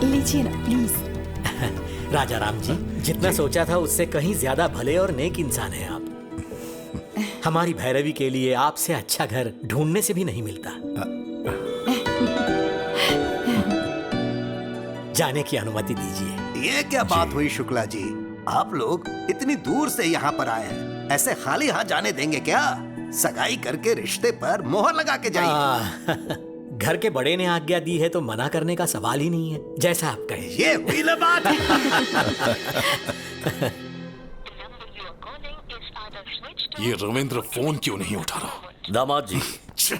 लीजिए ना प्लीज। राजा राम जी, जितना सोचा था उससे कहीं ज्यादा भले और नेक इंसान है आप। हमारी भैरवी के लिए आपसे अच्छा घर ढूंढने से भी नहीं मिलता। जाने की अनुमति दीजिए। ये क्या बात हुई शुक्ला जी, आप लोग इतनी दूर से यहाँ पर आए हैं, ऐसे खाली हाथ जाने देंगे क्या? सगाई करके रिश्ते पर मोहर लगा के जाइए। घर के बड़े ने आज्ञा दी है तो मना करने का सवाल ही नहीं है, जैसा आप कहें। ये हुई ना बात। ये रविंद्र फोन क्यों नहीं उठा रहा? दामाद जी,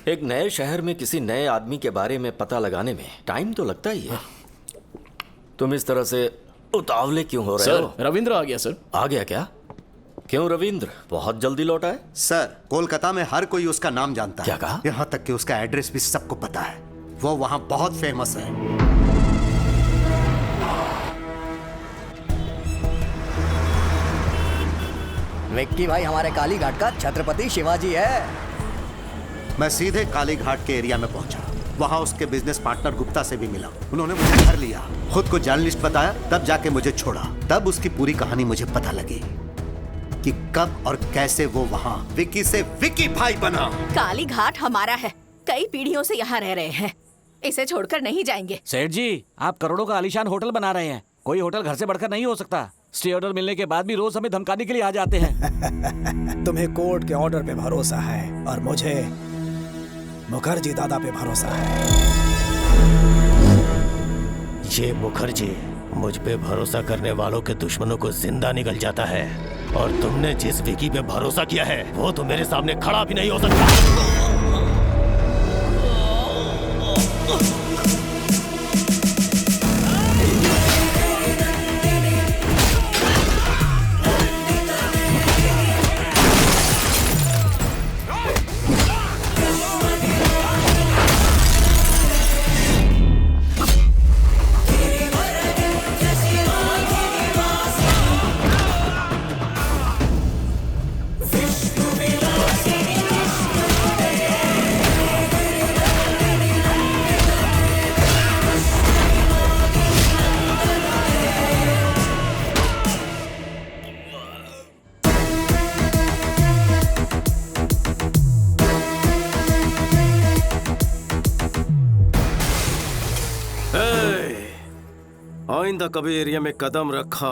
एक नए शहर में किसी नए आदमी के बारे में पता लगाने में टाइम तो लगता ही है। तुम इस तरह से उतावले क्यों हो रहे हो? रविंद्र आ गया सर। आ गया क्या? क्यों रविंद्र बहुत जल्दी लौटा है? सर, कोलकाता में हर कोई उसका नाम जानता है। क्या कहा? यहाँ तक कि उसका एड्रेस भी सबको पता है। वो वहाँ बहुत फेमस है। विक्की भाई हमारे काली घाट का छत्रपति शिवाजी है। मैं सीधे काली घाट के एरिया में पहुंचा। वहाँ उसके बिजनेस पार्टनर गुप्ता से भी मिला। उन्होंने मुझे घर लिया, खुद को जर्नलिस्ट बताया, तब जाके मुझे छोड़ा। तब उसकी पूरी कहानी मुझे पता लगी कि कब और कैसे वो वहाँ विक्की से विक्की भाई बना। काली घाट हमारा है, कई पीढ़ियों से यहाँ रह रहे हैं, इसे छोड़कर नहीं जाएंगे। सेठ जी, आप करोड़ों का आलीशान होटल बना रहे हैं, कोई होटल घर से बढ़कर नहीं हो सकता। स्टे ऑर्डर मिलने के बाद भी रोज हमें धमकाने के लिए आ जाते हैं। तुम्हें कोर्ट के ऑर्डर पे भरोसा है और मुझे मुखर्जी दादा पे भरोसा है। ये मुखर्जी मुझ पे भरोसा करने वालों के दुश्मनों को जिंदा निकल जाता है, और तुमने जिस विकी पे भरोसा किया है वो तो मेरे सामने खड़ा भी नहीं हो सकता। आइंदा कभी एरिया में कदम रखा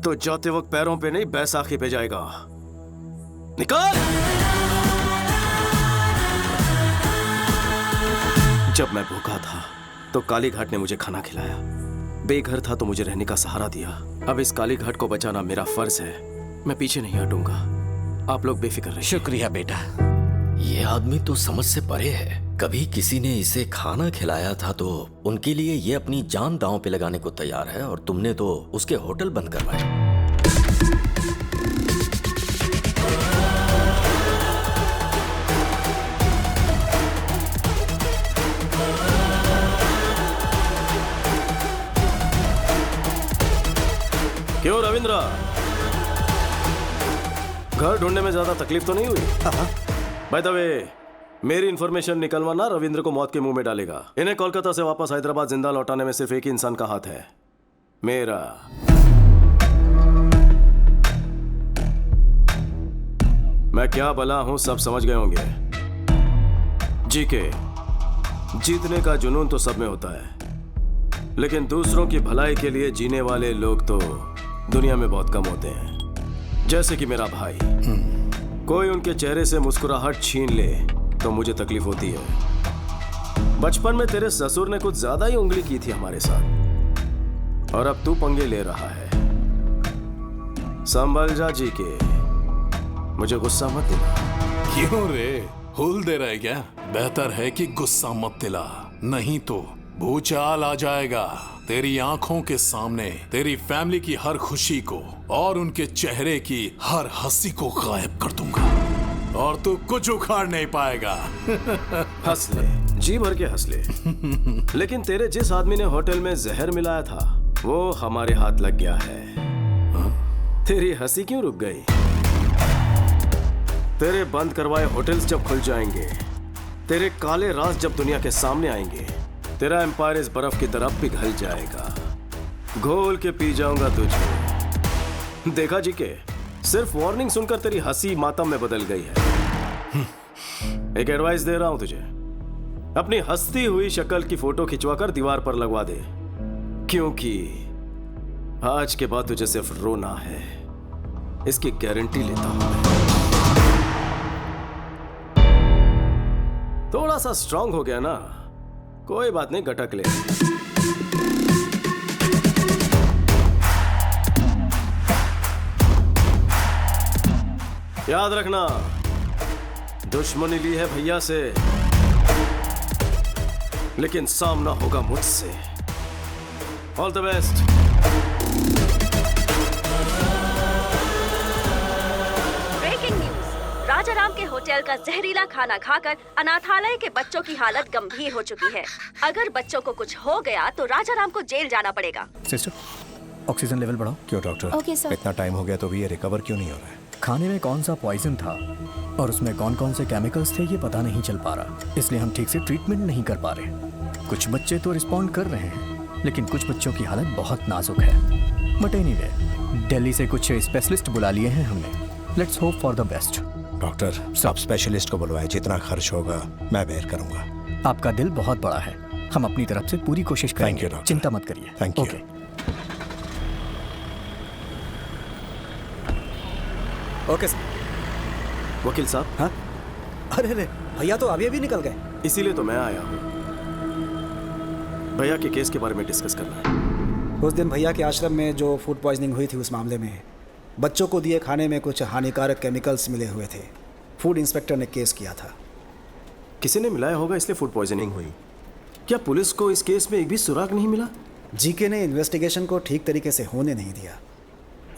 तो जाते वक्त पैरों पे नहीं बैसाखी पे जाएगा। निकाल। जब मैं भूखा था तो काली घाट ने मुझे खाना खिलाया, बेघर था तो मुझे रहने का सहारा दिया। अब इस काली घाट को बचाना मेरा फर्ज है, मैं पीछे नहीं हटूंगा। आप लोग बेफिक्र रहिए। शुक्रिया बेटा। ये आदमी तो समझ से परे है। कभी किसी ने इसे खाना खिलाया था तो उनके लिए ये अपनी जान दांव पे लगाने को तैयार है, और तुमने तो उसके होटल बंद करवाए। क्यों रविंद्र, घर ढूंढने में ज्यादा तकलीफ तो नहीं हुई? बाय द वे, मेरी इंफॉर्मेशन निकलवाना रविंद्र को मौत के मुंह में डालेगा। इन्हें कोलकाता से वापस हैदराबाद जिंदा लौटाने में सिर्फ एक ही इंसान का हाथ है, मेरा। मैं क्या भला हूं सब समझ गए होंगे। जी के जीतने का जुनून तो सब में होता है, लेकिन दूसरों की भलाई के लिए जीने वाले लोग तो दुनिया में बहुत कम होते हैं। जैसे कि मेरा भाई, कोई उनके चेहरे से मुस्कुराहट छीन ले तो मुझे तकलीफ होती है। बचपन में तेरे ससुर ने कुछ ज्यादा ही उंगली की थी हमारे साथ, और अब तू पंगे ले रहा है। संभल जा जी के, मुझे गुस्सा मत दिला। क्यों रे, हुल दे रहे क्या? बेहतर है कि गुस्सा मत दिला, नहीं तो भूचाल आ जाएगा। तेरी आंखों के सामने तेरी फैमिली की हर खुशी को और उनके चेहरे की हर हंसी को गायब कर दूंगा, और तू कुछ उखाड़ नहीं पाएगा। हंस ले, जी भर के हंस ले। लेकिन तेरे जिस आदमी ने होटल में जहर मिलाया था वो हमारे हाथ लग गया है। तेरी हंसी क्यों रुक गई? तेरे बंद करवाए होटल्स जब खुल जाएंगे, तेरे काले राज जब दुनिया के सामने आएंगे, तेरा एम्पायर इस बर्फ की तरफ पिघल जाएगा। घोल के पी जाऊंगा तुझे। देखा जी के, सिर्फ वार्निंग सुनकर तेरी हंसी मातम में बदल गई है। एक एडवाइस दे रहा हूं तुझे, अपनी हंसती हुई शक्ल की फोटो खिंचवाकर दीवार पर लगवा दे, क्योंकि आज के बाद तुझे सिर्फ रोना है, इसकी गारंटी लेता हूं मैं। थोड़ा सा स्ट्रांग हो गया ना, कोई बात नहीं, गटक ले। याद रखना, दुश्मनी ली है भैया से, लेकिन सामना होगा मुझसे। All the best. Breaking news, Rajaram के होटल का जहरीला खाना खाकर अनाथालय के बच्चों की हालत गंभीर हो चुकी है। अगर बच्चों को कुछ हो गया तो राजाराम को जेल जाना पड़ेगा। सिस्टर, ऑक्सीजन लेवल बढ़ाओ। क्यों डॉक्टर? Okay sir. इतना टाइम हो गया तो भी ये रिकवर क्यों नहीं हो रहा है? खाने में कौन सा पॉइजन था और उसमें कौन कौन से केमिकल्स थे ये पता नहीं चल पा रहा, इसलिए हम ठीक से ट्रीटमेंट नहीं कर पा रहे। कुछ बच्चे तो रिस्पॉन्ड कर रहे हैं, लेकिन कुछ बच्चों की हालत बहुत नाजुक है। बट एनीवे, दिल्ली से कुछ स्पेशलिस्ट बुला लिए हैं हमने। Let's hope for the best. Doctor, सब स्पेशलिस्ट को बुलवाए, जितना खर्च होगा मैं बेयर करूंगा। आपका दिल बहुत बड़ा है, हम अपनी तरफ से पूरी कोशिश करेंगे। Thank you doctor. चिंता मत करिए। Thank you. Okay sir. वकील साहब। हाँ? अरे भैया तो अभी निकल गए। इसीलिए तो मैं आया हूं, भैया के केस के बारे में डिस्कस करना है। उस दिन भैया के आश्रम में जो फूड पॉइजनिंग हुई थी, उस मामले में बच्चों को दिए खाने में कुछ हानिकारक केमिकल्स मिले हुए थे। फूड इंस्पेक्टर ने केस किया था। किसी ने मिलाया होगा, इसलिए फूड पॉइजनिंग हुई। क्या पुलिस को इस केस में एक भी सुराग नहीं मिला? जीके ने इन्वेस्टिगेशन को ठीक तरीके से होने नहीं दिया।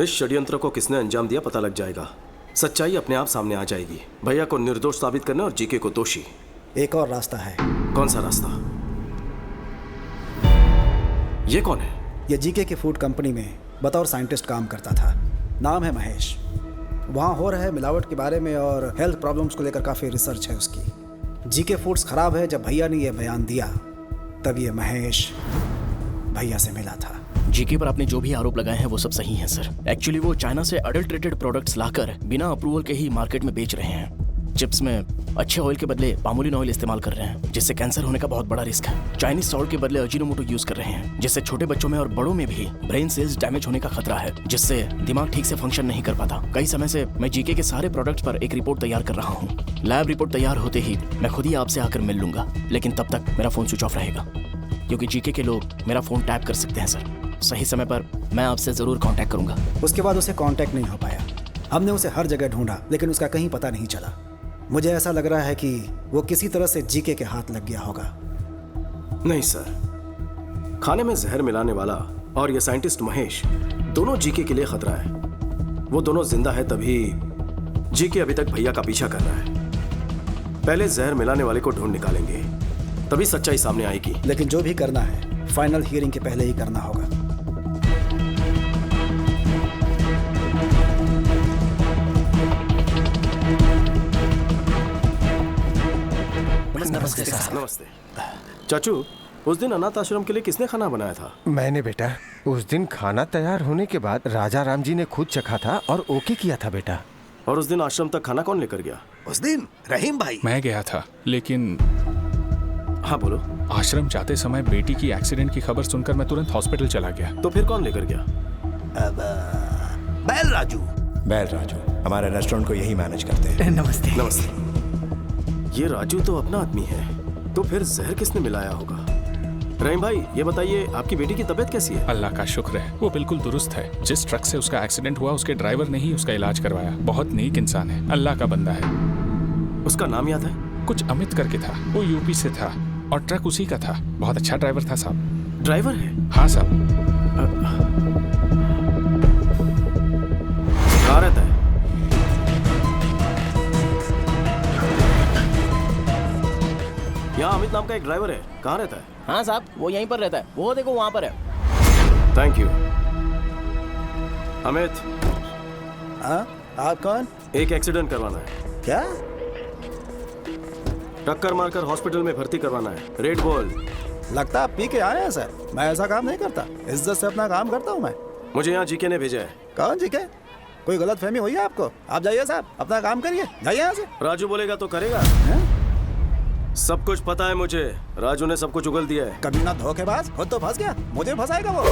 इस षड्यंत्र को किसने अंजाम दिया पता लग जाएगा, सच्चाई अपने आप सामने आ जाएगी। भैया को निर्दोष साबित करना और जीके को दोषी। एक और रास्ता है। कौन सा रास्ता? ये कौन है? ये जीके की फूड कंपनी में बतौर साइंटिस्ट काम करता था। नाम है महेश। वहाँ हो रहे मिलावट के बारे में और हेल्थ प्रॉब्लम्स को लेकर काफ़ी रिसर्च है उसकी। जीके फूड्स खराब है। जब भैया ने ये बयान दिया तब ये महेश भैया से मिला था। जीके पर आपने जो भी आरोप लगाए हैं वो सब सही हैं सर। एक्चुअली वो चाइना से अडल्ट्रेटेड प्रोडक्ट्स लाकर बिना अप्रूवल के ही मार्केट में बेच रहे हैं। चिप्स में अच्छे ऑयल के बदले पामोलिन ऑयल इस्तेमाल कर रहे हैं, जिससे कैंसर होने का बहुत बड़ा रिस्क है। चाइनीज सॉल्ट के बदले अजीनोमोटो यूज कर रहे हैं, जिससे छोटे बच्चों में और बड़ों में भी ब्रेन सेल्स डैमेज होने का खतरा है, जिससे दिमाग ठीक से फंक्शन नहीं कर पाता। कई समय से मैं जीके के सारे प्रोडक्ट्स पर एक रिपोर्ट तैयार कर रहा हूँ। लैब रिपोर्ट तैयार होते ही मैं खुद ही आपसे आकर मिल लूंगा, लेकिन तब तक मेरा फोन स्विच ऑफ रहेगा, क्योंकि जीके के लोग मेरा फोन टैप कर सकते हैं सर। सही समय पर मैं आपसे जरूर कांटेक्ट करूंगा। उसके बाद उसे कांटेक्ट नहीं हो पाया। हमने उसे हर जगह ढूंढा, लेकिन उसका कहीं पता नहीं चला। मुझे ऐसा लग रहा है कि वो किसी तरह से जीके के हाथ लग गया होगा। नहीं सर, खाने में जहर मिलाने वाला और ये साइंटिस्ट महेश दोनों जीके के लिए खतरा है। वो दोनों जिंदा है तभी जीके अभी तक भैया का पीछा कर रहा है। पहले जहर मिलाने वाले को ढूंढ निकालेंगे, तभी सच्चाई सामने आएगी। लेकिन जो भी करना है फाइनल हियरिंग के पहले ही करना होगा। नमस्ते साहब। नमस्ते चाचू, उस दिन अनाथ आश्रम के लिए किसने खाना बनाया था? मैंने बेटा। उस दिन खाना तैयार होने के बाद राजा राम जी ने खुद चखा था और ओके किया था बेटा। और उस दिन आश्रम तक खाना कौन लेकर गया? उस दिन रहीम भाई। मैं गया था, लेकिन हाँ बोलो। आश्रम जाते समय बेटी की एक्सीडेंट की खबर सुनकर मैं तुरंत हॉस्पिटल चला गया। तो फिर कौन लेकर गया? बैल राजू। बैल राजू हमारे रेस्टोरेंट को यही मैनेज करते हैं। नमस्ते। नमस्ते। ये राजू तो अपना आदमी है, तो फिर जहर किसने मिलाया होगा? रहीम भाई, ये बताइए आपकी बेटी की तबीयत कैसी है? अल्लाह का शुक्र है, वो बिल्कुल दुरुस्त है। जिस ट्रक से उसका एक्सीडेंट हुआ उसके ड्राइवर ने ही उसका इलाज करवाया। बहुत नेक इंसान है, अल्लाह का बंदा है। उसका नाम याद है? कुछ अमित करके था। वो यूपी से था और ट्रक उसी का था। बहुत अच्छा ड्राइवर था साहब। ड्राइवर है? हाँ साहब। कहाँ रहता है? यहाँ अमित नाम का एक ड्राइवर है, कहाँ रहता है? हाँ साहब, वो यहीं पर रहता है, वो देखो वहाँ पर है। Thank you. अमित। हाँ, आप कौन? एक एक्सीडेंट करवाना है। क्या? टक्कर मारकर हॉस्पिटल में भर्ती करवाना है। रेड बोल। लगता आप पी के आए हैं सर। मैं ऐसा काम नहीं करता, इज्जत से अपना काम करता हूँ मैं। मुझे यहाँ जीके ने भेजा है। कौन जीके? कोई गलत फहमी हुई है आपको? आप जाइए साहब, अपना काम करिए, जाइए यहाँ से। राजू बोलेगा तो करेगा। सब कुछ पता है मुझे, राजू ने सब कुछ उगल दिया है। कभी ना धोखेबाज, खुद तो फंस गया, मुझे फंसाएगा वो।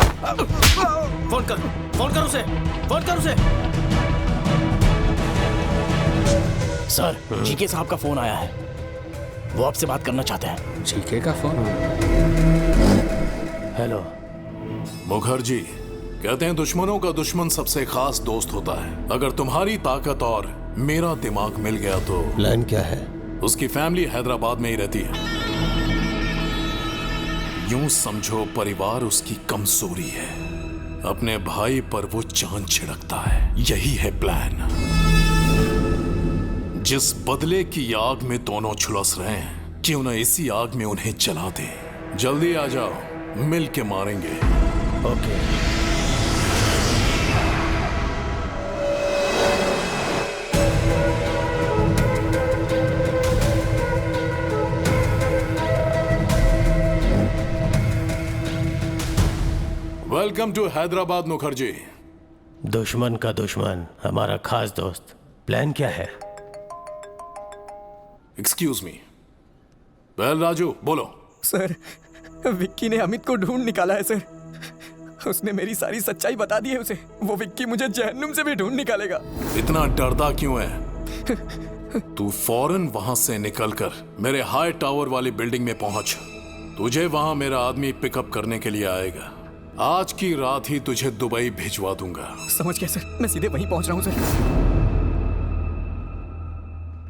फोन कर उसे, फोन कर उसे। सर, जीके साहब का फोन आया है, वो आपसे बात करना चाहते हैं। जीके का फोन? हेलो। मुखर्जी, कहते हैं दुश्मनों का दुश्मन सबसे खास दोस्त होता है। अगर तुम्हारी ताकत और मेरा दिमाग मिल गया तो प्लान क्या है? उसकी फैमिली हैदराबाद में ही रहती है। यूं समझो परिवार उसकी कमजोरी है, अपने भाई पर वो जान छिड़कता है। यही है प्लान। जिस बदले की आग में दोनों झुलस रहे हैं, क्यों ना इसी आग में उन्हें जला दे। जल्दी आ जाओ, मिल के मारेंगे। Okay. Welcome to Hyderabad Mukherjee. दुश्मन का दुश्मन हमारा खास दोस्त। प्लान क्या है? Excuse me. वेल राजू, बोलो। सर, विक्की ने अमित को ढूंढ निकाला है सर। उसने मेरी सारी सच्चाई बता दी है उसे। वो विक्की मुझे जहन्नुम से भी ढूंढ निकालेगा। इतना डरता क्यों है? तू फौरन वहां से निकलकर मेरे हाई टावर वाली बिल्डिंग में पहुंच। तुझे वहां मेरा आदमी पिकअप करने के लिए आएगा। आज की रात ही तुझे दुबई भिजवा दूंगा। समझ गया सर, मैं सीधे वहीं पहुंच रहा हूं सर।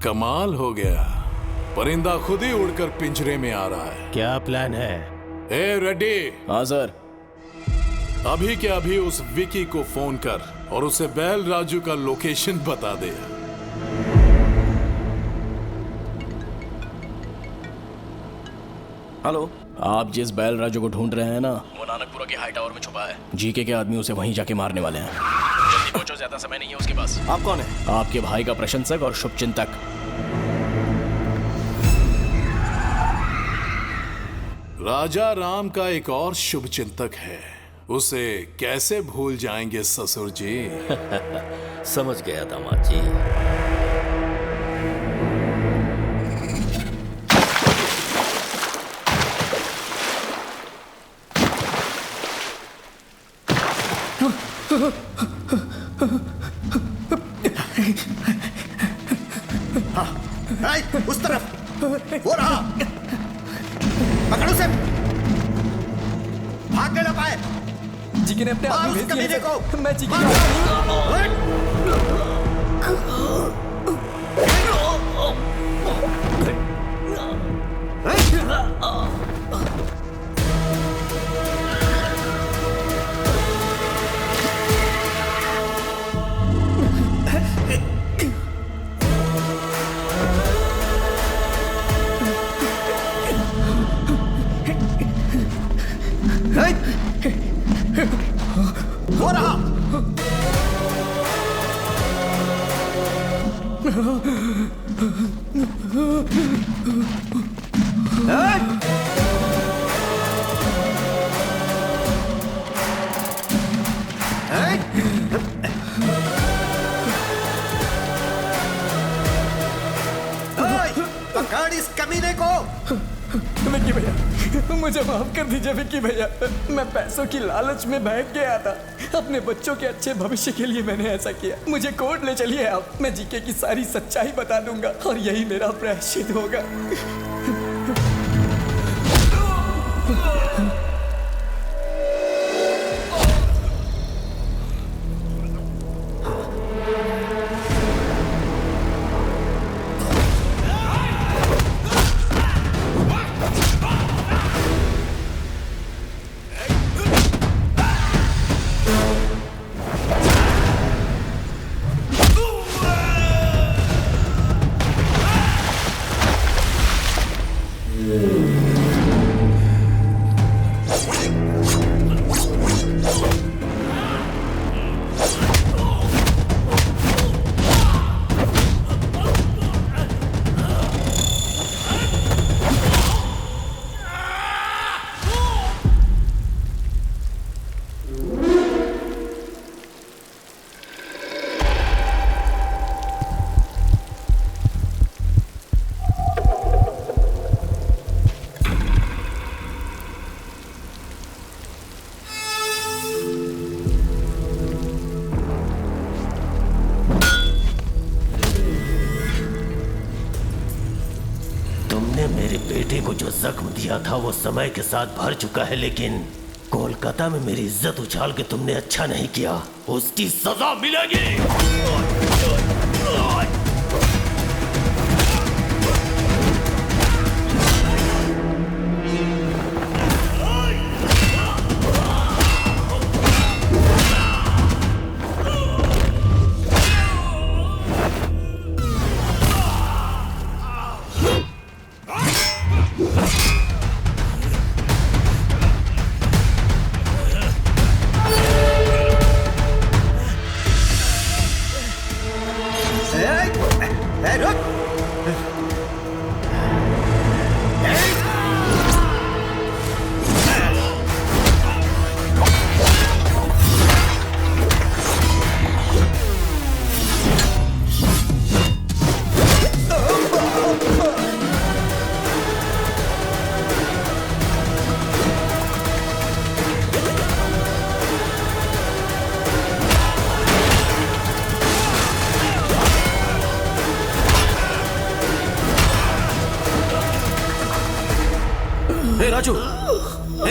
कमाल हो गया, परिंदा खुद ही उड़कर पिंजरे में आ रहा है। क्या प्लान है? ए रेड्डी। हाँ सर। अभी के अभी उस विकी को फोन कर और उसे बैल राजू का लोकेशन बता दे। हेलो। आप जिस बैल राजू को ढूंढ रहे हैं ना, वो नानकपुरा के हाई टावर में छुपा है। जीके के आदमी उसे वहीं जाके मारने वाले हैं। जल्दी पहुंचो, ज्यादा समय नहीं है उसके पास। आप कौन है? आपके भाई का प्रशंसक और शुभचिंतक। राजा राम का एक और शुभचिंतक है, उसे कैसे भूल जाएंगे ससुर जी। समझ गया दामाद जी। उस तरफ वो रहा। पकड़ो उसे। भागने ना पाए। जीके ने अपने आदमी भेज दिए को। मैं जीके वो रहा। पकड़ इस कमीने को। विक्की भैया, मुझे माफ कर दीजिए विक्की भैया। मैं पैसों की लालच में बहक गया था। अपने बच्चों के अच्छे भविष्य के लिए मैंने ऐसा किया। मुझे कोर्ट ले चलिए आप, मैं जीके की सारी सच्चाई बता दूंगा और यही मेरा प्रायश्चित होगा। जख्म दिया था वो समय के साथ भर चुका है, लेकिन कोलकाता में मेरी इज्जत उछाल के तुमने अच्छा नहीं किया, उसकी सजा मिलेगी।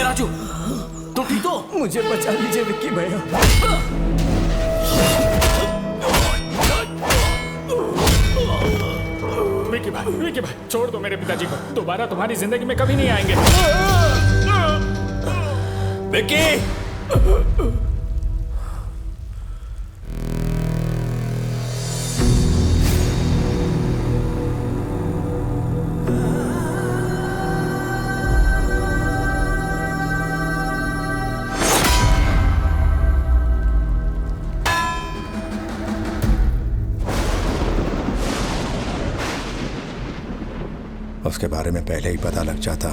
राजू, तुम ठीक हो? मुझे बचा लीजिए विक्की भैया। विक्की भाई, छोड़ दो मेरे पिताजी को, दोबारा तुम्हारी जिंदगी में कभी नहीं आएंगे। विक्की! उसके बारे में पहले ही पता लग जाता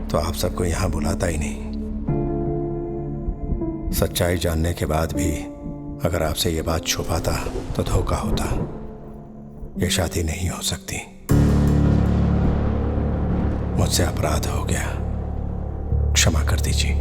तो आप सबको यहां बुलाता ही नहीं। सच्चाई जानने के बाद भी अगर आपसे ये बात छुपाता तो धोखा होता। ये शादी नहीं हो सकती। मुझसे अपराध हो गया, क्षमा कर दीजिए।